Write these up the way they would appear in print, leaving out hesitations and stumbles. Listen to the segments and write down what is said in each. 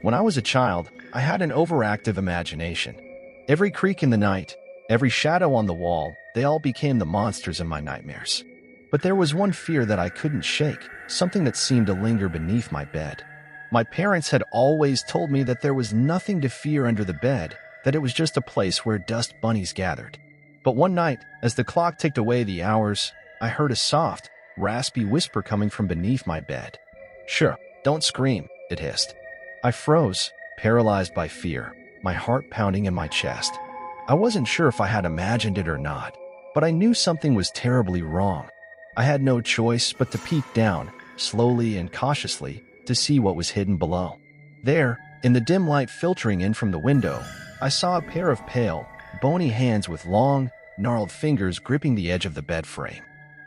When I was a child, I had an overactive imagination. Every creak in the night, every shadow on the wall, they all became the monsters in my nightmares. But there was one fear that I couldn't shake, something that seemed to linger beneath my bed. My parents had always told me that there was nothing to fear under the bed, that it was just a place where dust bunnies gathered. But one night, as the clock ticked away the hours, I heard a soft, raspy whisper coming from beneath my bed. "Sure, don't scream," it hissed. I froze, paralyzed by fear, my heart pounding in my chest. I wasn't sure if I had imagined it or not, but I knew something was terribly wrong. I had no choice but to peek down, slowly and cautiously, to see what was hidden below. There, in the dim light filtering in from the window, I saw a pair of pale, bony hands with long, gnarled fingers gripping the edge of the bed frame.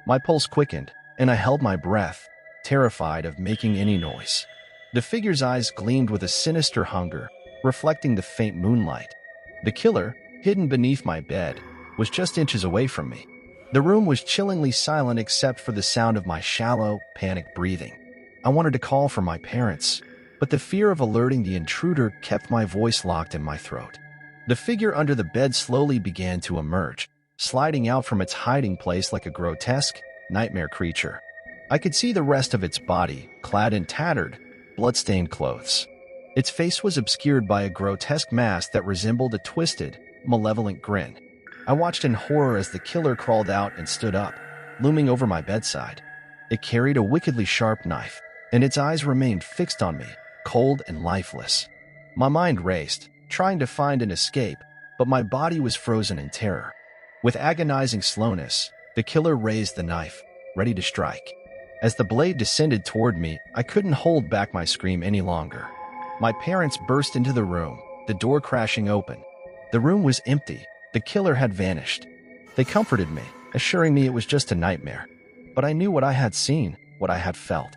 My pulse quickened, and I held my breath, terrified of making any noise. The figure's eyes gleamed with a sinister hunger, reflecting the faint moonlight. The killer, hidden beneath my bed, was just inches away from me. The room was chillingly silent except for the sound of my shallow, panicked breathing. I wanted to call for my parents, but the fear of alerting the intruder kept my voice locked in my throat. The figure under the bed slowly began to emerge, sliding out from its hiding place like a grotesque, nightmare creature. I could see the rest of its body, clad in tattered, blood-stained clothes. Its face was obscured by a grotesque mask that resembled a twisted, malevolent grin. I watched in horror as the killer crawled out and stood up, looming over my bedside. It carried a wickedly sharp knife, and its eyes remained fixed on me, cold and lifeless. My mind raced, trying to find an escape, but my body was frozen in terror. With agonizing slowness, the killer raised the knife, ready to strike. As the blade descended toward me, I couldn't hold back my scream any longer. My parents burst into the room, the door crashing open. The room was empty. The killer had vanished. They comforted me, assuring me it was just a nightmare. But I knew what I had seen, what I had felt.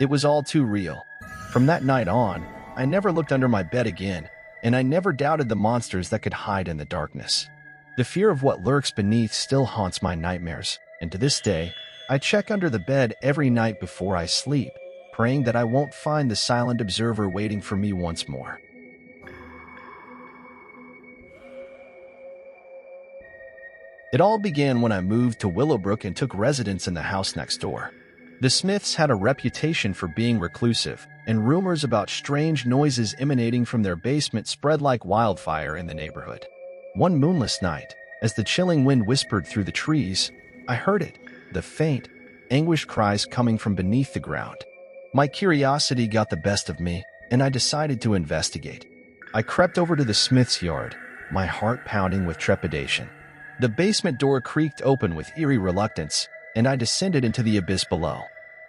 It was all too real. From that night on, I never looked under my bed again, and I never doubted the monsters that could hide in the darkness. The fear of what lurks beneath still haunts my nightmares, and to this day, I check under the bed every night before I sleep, praying that I won't find the silent observer waiting for me once more. It all began when I moved to Willowbrook and took residence in the house next door. The Smiths had a reputation for being reclusive, and rumors about strange noises emanating from their basement spread like wildfire in the neighborhood. One moonless night, as the chilling wind whispered through the trees, I heard it, the faint, anguished cries coming from beneath the ground. My curiosity got the best of me, and I decided to investigate. I crept over to the Smiths' yard, my heart pounding with trepidation. The basement door creaked open with eerie reluctance, and I descended into the abyss below.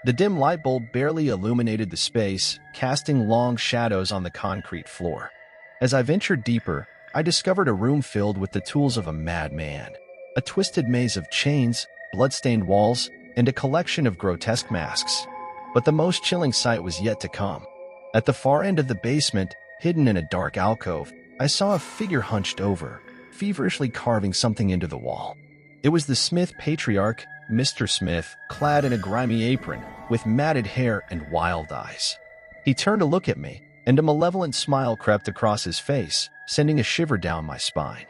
The dim light bulb barely illuminated the space, casting long shadows on the concrete floor. As I ventured deeper, I discovered a room filled with the tools of a madman. A twisted maze of chains, blood-stained walls, and a collection of grotesque masks. But the most chilling sight was yet to come. At the far end of the basement, hidden in a dark alcove, I saw a figure hunched over, feverishly carving something into the wall. It was the Smith patriarch, Mr. Smith, clad in a grimy apron, with matted hair and wild eyes. He turned to look at me, and a malevolent smile crept across his face, sending a shiver down my spine.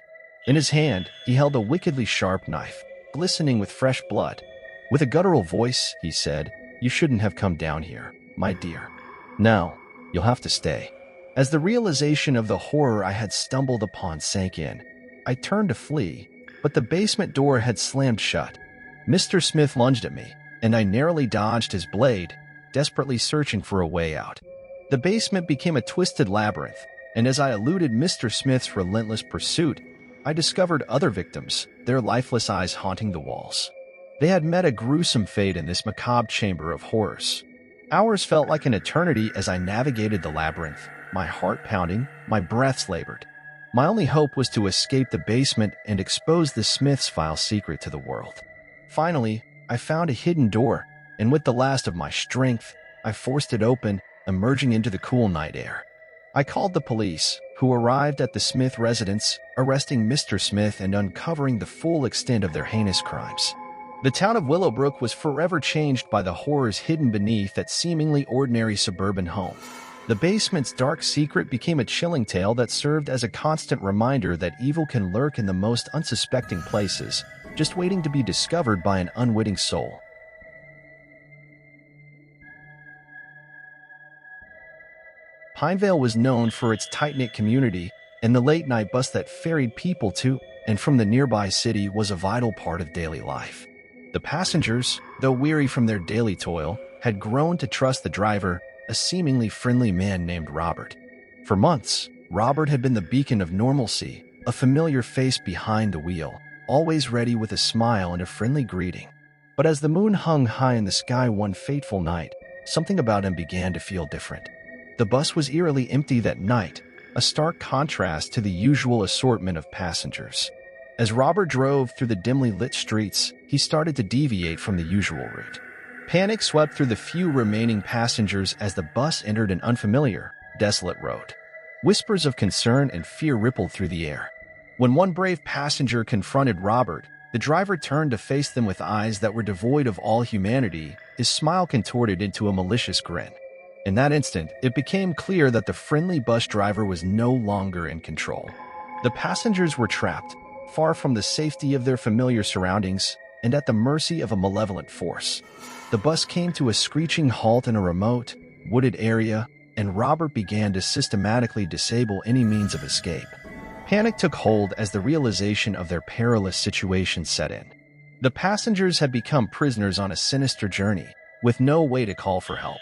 In his hand, he held a wickedly sharp knife, glistening with fresh blood. With a guttural voice, he said, "You shouldn't have come down here, my dear. Now, you'll have to stay." As the realization of the horror I had stumbled upon sank in, I turned to flee, but the basement door had slammed shut. Mr. Smith lunged at me, and I narrowly dodged his blade, desperately searching for a way out. The basement became a twisted labyrinth, and as I eluded Mr. Smith's relentless pursuit, I discovered other victims, their lifeless eyes haunting the walls. They had met a gruesome fate in this macabre chamber of horrors. Hours felt like an eternity as I navigated the labyrinth, my heart pounding, my breaths labored. My only hope was to escape the basement and expose the Smiths' vile secret to the world. Finally, I found a hidden door, and with the last of my strength, I forced it open, emerging into the cool night air. I called the police, who arrived at the Smith residence, arresting Mr. Smith and uncovering the full extent of their heinous crimes. The town of Willowbrook was forever changed by the horrors hidden beneath that seemingly ordinary suburban home. The basement's dark secret became a chilling tale that served as a constant reminder that evil can lurk in the most unsuspecting places, just waiting to be discovered by an unwitting soul. Pinevale was known for its tight-knit community, and the late-night bus that ferried people to and from the nearby city was a vital part of daily life. The passengers, though weary from their daily toil, had grown to trust the driver, a seemingly friendly man named Robert. For months, Robert had been the beacon of normalcy, a familiar face behind the wheel, always ready with a smile and a friendly greeting. But as the moon hung high in the sky one fateful night, something about him began to feel different. The bus was eerily empty that night, a stark contrast to the usual assortment of passengers. As Robert drove through the dimly lit streets, he started to deviate from the usual route. Panic swept through the few remaining passengers as the bus entered an unfamiliar, desolate road. Whispers of concern and fear rippled through the air. When one brave passenger confronted Robert, the driver turned to face them with eyes that were devoid of all humanity, his smile contorted into a malicious grin. In that instant, it became clear that the friendly bus driver was no longer in control. The passengers were trapped, far from the safety of their familiar surroundings, and at the mercy of a malevolent force. The bus came to a screeching halt in a remote, wooded area, and Robert began to systematically disable any means of escape. Panic took hold as the realization of their perilous situation set in. The passengers had become prisoners on a sinister journey, with no way to call for help.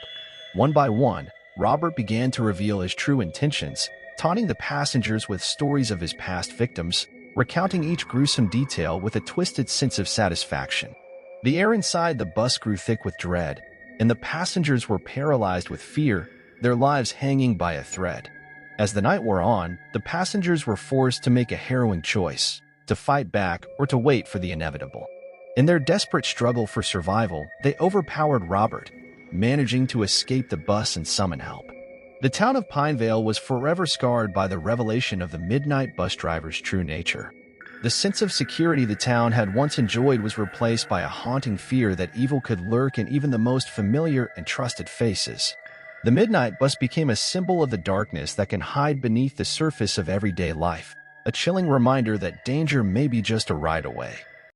One by one, Robert began to reveal his true intentions, taunting the passengers with stories of his past victims, recounting each gruesome detail with a twisted sense of satisfaction. The air inside the bus grew thick with dread, and the passengers were paralyzed with fear, their lives hanging by a thread. As the night wore on, the passengers were forced to make a harrowing choice, to fight back or to wait for the inevitable. In their desperate struggle for survival, they overpowered Robert, managing to escape the bus and summon help. The town of Pinevale was forever scarred by the revelation of the midnight bus driver's true nature. The sense of security the town had once enjoyed was replaced by a haunting fear that evil could lurk in even the most familiar and trusted faces. The midnight bus became a symbol of the darkness that can hide beneath the surface of everyday life, a chilling reminder that danger may be just a ride away.